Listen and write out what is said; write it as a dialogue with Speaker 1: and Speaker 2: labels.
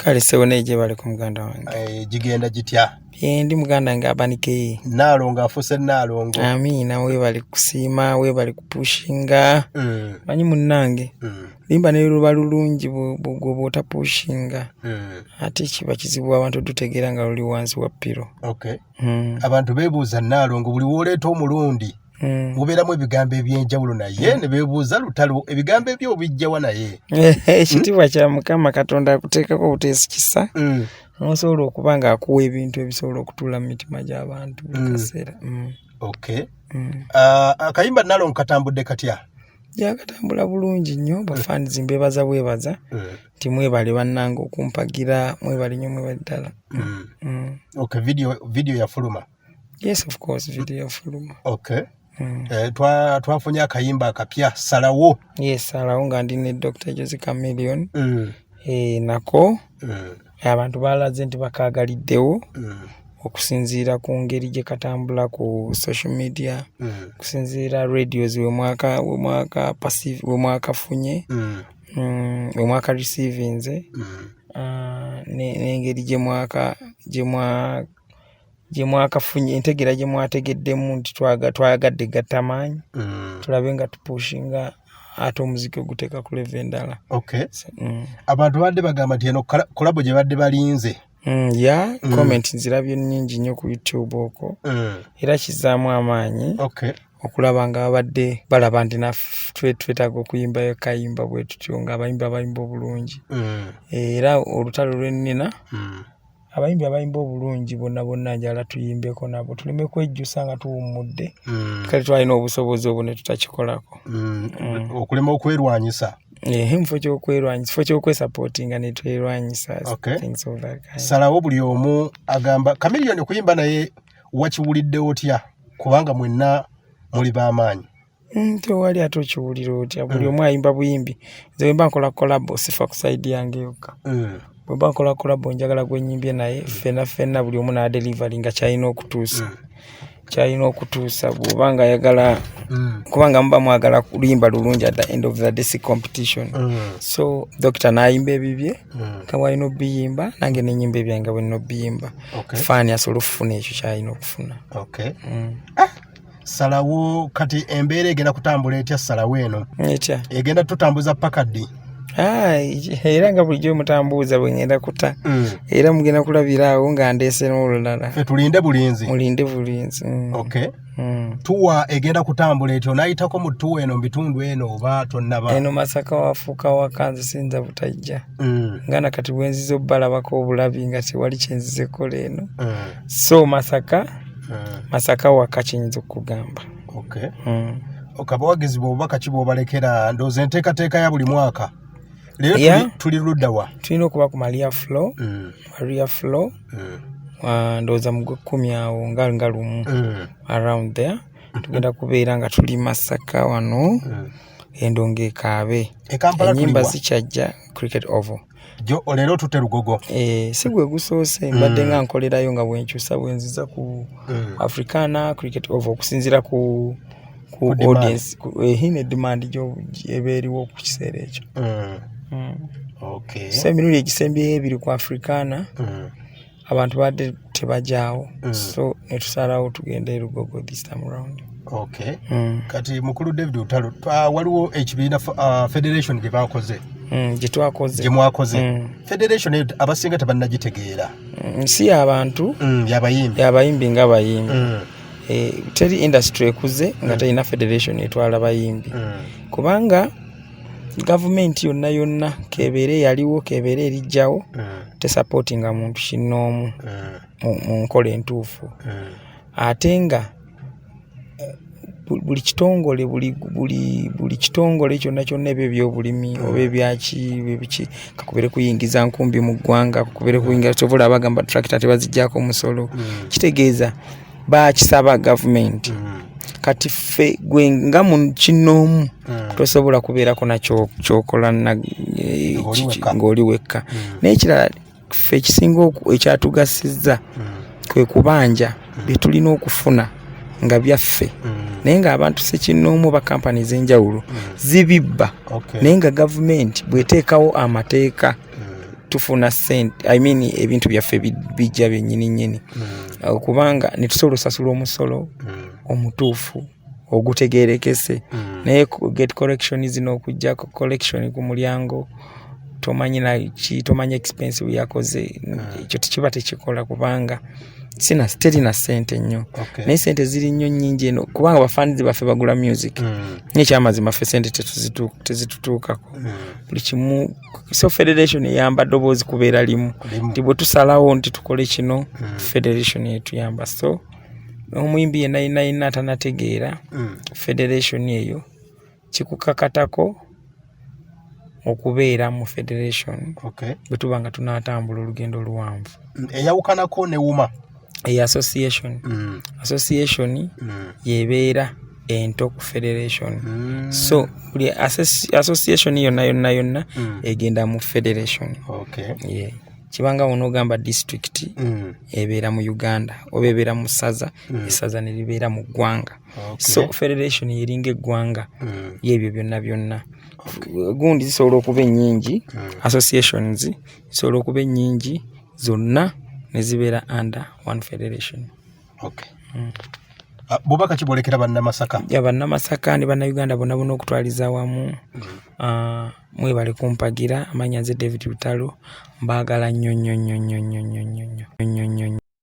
Speaker 1: Kale sewone je bali ku muganda wange.
Speaker 2: Jigenda jitya.
Speaker 1: Ndi muganda nga abanike.
Speaker 2: Nalongo afuse nalongo.
Speaker 1: Amina we bali kusiima, we bali kupushinga. Manyi munnange. Limba ne lubalulungi bw'ota pushinga. Ate kiba kizibu abantu tutegeera nga luli wansi wa piro.
Speaker 2: Okay. Abantu beebuuza nalongo buli woleeta omulundi. Mubeeramu ebigambo ebyenjawulo naye ne beebuuza Lutalo ebigambo ebyo obijjawa naye.
Speaker 1: Ekitiibwa kya Mukama Katonda akuteekako buteesi kisa. Osobola okuba nga akuwa ebintu ebisobola okutuula mu mitima gy'abantu buli kaseera.
Speaker 2: Okay. Akayimba nalongo katambudde katya?
Speaker 1: Katambula bulungi nnyo bafaanizi mbebaza bwebaza nti mwebale bannange okumpagira mwebale nnyo mwebale ddala.
Speaker 2: Okay, video yafuluma?
Speaker 1: Yes, of course, video yafuluma.
Speaker 2: Okay. Twafunye akayimba akapya salawo.
Speaker 1: Yes, salawo nga ndi ne Dr. Jose Chameleon. Nako abantu balaze nti bakaagaliddewo okusinziira ku ngeri gye katambula ku social media, okusinziira radios we mwakafunye, we mwaka receiving n'engeri gye mwakafunye entegera gye mwategeddemu nti twayagadde gattamaanyi tulabe nga tupushinga ate omuziki oguteeka ku level endala.
Speaker 2: Okay. Abantu badde bagamba nti eno kolabo gye badde balinze.
Speaker 1: Comment nzirabye nnyingi nnyo ku YouTube okwo. Era kizaamu amaanyi.
Speaker 2: Okay.
Speaker 1: Okulaba nga babadde balaba nti naffe twetaaga okuyimbayo kayimba bwe tutyo nga abayimba obulungi. Era olutalo lw'ennina abayimbi abayimba obulungi bonna njala tuyimbeko nabo tuleme kwejjusa nga tuwummudde kale twalina obusobozi obwo ne tutakikolako.
Speaker 2: Okulema okwerwanyisa.
Speaker 1: Mufo ky'okwesupportinga ne twerwanyisa.
Speaker 2: Okay.
Speaker 1: Things of that kind.
Speaker 2: Salawo buli omu agamba Chameleon okuyimba naye wakiwulidde otya kubanga mwenna muli b'amaanyi?
Speaker 1: Tewali ate okiwulira otya buli omu ayimba buyimbi. Nze bwe mba nkola collabo sifa ku side yange yokka. Bwe mba nkola collabo njagala gwenyimbye naye ffenna buli omu n'adelivaringa kyalina okutuusa. Kyalina okutuusa bw'oba nga ayagala kubanga muba mwagala kuyimba lulungi at the end of the day competition. So Dr. n'ayimba ebibye nga bw'alina obiyimba nange n'enyimba ebyange bwe nina obiyimba. Faani asobola okufuna ekyo kyalina okufuna.
Speaker 2: Okay. Salawo kati embeera egenda kutambula etya salawo eno?
Speaker 1: Etya?
Speaker 2: Egenda tutambuza paka ddi?
Speaker 1: Era nga bulijjo mutambuuza bwe ngenda kuta. Era mugenda kulabira awo nga ndeese n'olulala.
Speaker 2: Tulinde bulinzi.
Speaker 1: Mulinde bulinzi.
Speaker 2: Okay. Tuwa egenda kutambula etyo nayitako mu tuwa eno bitundu eno oba tonnaba? Eno
Speaker 1: Masaka wafuuka wakanze sinza butajja. Ngana kati bwenzizo balabako obulabi nga tewali kyenzizeko eno. So Masaka waka kyenyinza okugamba.
Speaker 2: Okay. Okabawagizi bw'obubaka ki bw'obalekera ndowooza enteekateeka ya buli mwaka? Leero tuli ludda wa? Tulina
Speaker 1: okuba ku Maria Flow. Ndowooza mu Gw'ekkumi awo nga lumu around there. Tugenda kubeera nga tuli Masaka wano endongo ekaabe. Ennyimba zikyajja Cricket Oval.
Speaker 2: Leero tutte Lugogo.
Speaker 1: Si gwe gusoose mbadde nga nkolerayo nga bwenkyusa bwenziza ku Africana Cricket Oval okusinziira ku audience hine demand jo ebeeriwo ku kiseera ekyo.
Speaker 2: Okay.
Speaker 1: So emirundi egisembyeyo ebiri ku Africana abantu badde tebajaawo. So netusalawo tugende Lugogo this time around.
Speaker 2: Okay. Kati mukulu David Lutalo waliwo ekibiina federation gye bakoze.
Speaker 1: Gye
Speaker 2: mwakoze. Federation abasinga tebannagitegeera.
Speaker 1: Si abantu yabayimbi nga bayimbi. Teri industry ekuze nga terina federation etwala bayimbi. Kubanga government yonna kebeere yaliwo kebeere erijjawo tesupportinga muntu kinnoomu mu nkola entuufu. Ate nga buli kitongole buli kitongole kyonna ebyo ebyobulimi oba ebyaki kakubere kuyingiza nkumbi mu ggwanga kakubere kuyingiza tovola abagamba tractor tebaziggyako omusolo kitegeeza bakisaba government. Kati ffe gwe nga mu kinnoomu tosobola kubeerako nakyokola ng'oli wekka. N'ekirala ffe ekisinga ekyatugasizza kwe kubanja bye tulina okufuna nga byaffe naye nga abantu sekinnoomu ba companies enjawulo zibibba naye nga government bw'eteekawo amateeka tufuna sente ebintu byaffe bijja byennyini kubanga ne tusobola osasula omusolo omutuufu ogutegeerekese naye get correction zino okujjako collection ku mulyango tomanyi expensive yakoze ekyo tekiba tekikola kubanga terina sente nnyo naye sente ziri nnyo nnyingi eno kubanga bafanizi baffe bagula music nekyamazima ffe sente tezitutuukako buli kimu so federation eyamba ddoboozi kubeera limu nti bwe tusalawo nti tukole kino federation yetuyamba so omuyimbi yenayina tanategeera federation eyo kikukakatako okubeera mu federation bwe tuba nga tunaatambula olugendo oluwanvu
Speaker 2: eyawukanako ne wuma
Speaker 1: association yebeera ento ku federation so buli association yonna egenda mu federation kibanga onogamba district ebeera mu Uganda oba ebeera mu ssaza essaza ne libeera mu ggwanga so federation yeringa eggwanga y'ebyo byonna gundi zisobola okuba ennyingi associations zisobola okuba ennyingi zonna ne zibeera under one federation.
Speaker 2: Bubaka kibolekera bannamasaka
Speaker 1: bannamasaka ne bannayuganda bonna okutwaliza wamu mwebale kumpagira amanya nze David Lutalo mbaagala nnyo